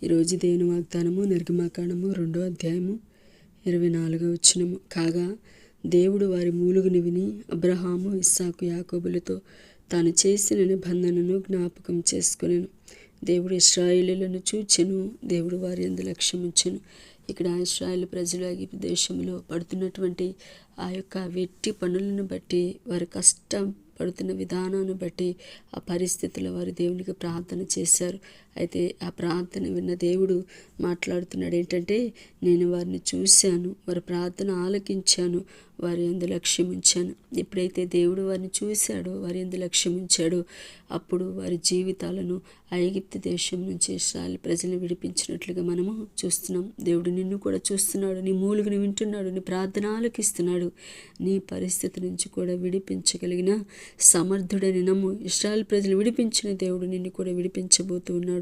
ఈరోజు దేవుని వాగ్దానము నిర్గమాకాండము 2వ అధ్యాయము 24వ వచనము. కాగా దేవుడు వారి మూలుగుని విని అబ్రహాము, ఇస్సాకు, యాకోబులతో తాను చేసిన నిబంధనను జ్ఞాపకం చేసుకొనెను. దేవుడు ఇశ్రాయేలీయులను చూచెను, దేవుడు వారి యందు లక్ష్యముంచెను. ఇక్కడ ఇశ్రాయేలు ప్రజలు ఐగుప్తు దేశంలో పడుతున్నటువంటి ఆ యొక్క వెట్టి పనులను బట్టి, వారి కష్టం పడుతున్న విధానాన్ని బట్టి, ఆ పరిస్థితుల్లో వారు దేవునికి ప్రార్థన చేశారు. అయితే ఆ ప్రార్థన విన్న దేవుడు మాట్లాడుతున్నాడు ఏంటంటే, నేను వారిని చూశాను, వారి ప్రార్థన ఆలకించాను, వారి యందు లక్ష్యం ఉంచాను. ఎప్పుడైతే దేవుడు వారిని చూశాడో, వారి యందు లక్ష్యం ఉంచాడో, అప్పుడు వారి జీవితాలను ఐగుప్తు దేశం నుంచి ఇశ్రాయేలు ప్రజలను విడిపించినట్లుగా మనము చూస్తున్నాం. దేవుడు నిన్ను కూడా చూస్తున్నాడు, నీ మూలుగుని వింటున్నాడు, నీ ప్రార్థన ఆలకిస్తున్నాడు. నీ పరిస్థితి నుంచి కూడా విడిపించగలిగిన సమర్థుడని నమ్ము. ఇశ్రాయేలు ప్రజలు విడిపించిన దేవుడు నిన్ను కూడా విడిపించబోతూ ఉన్నాడు.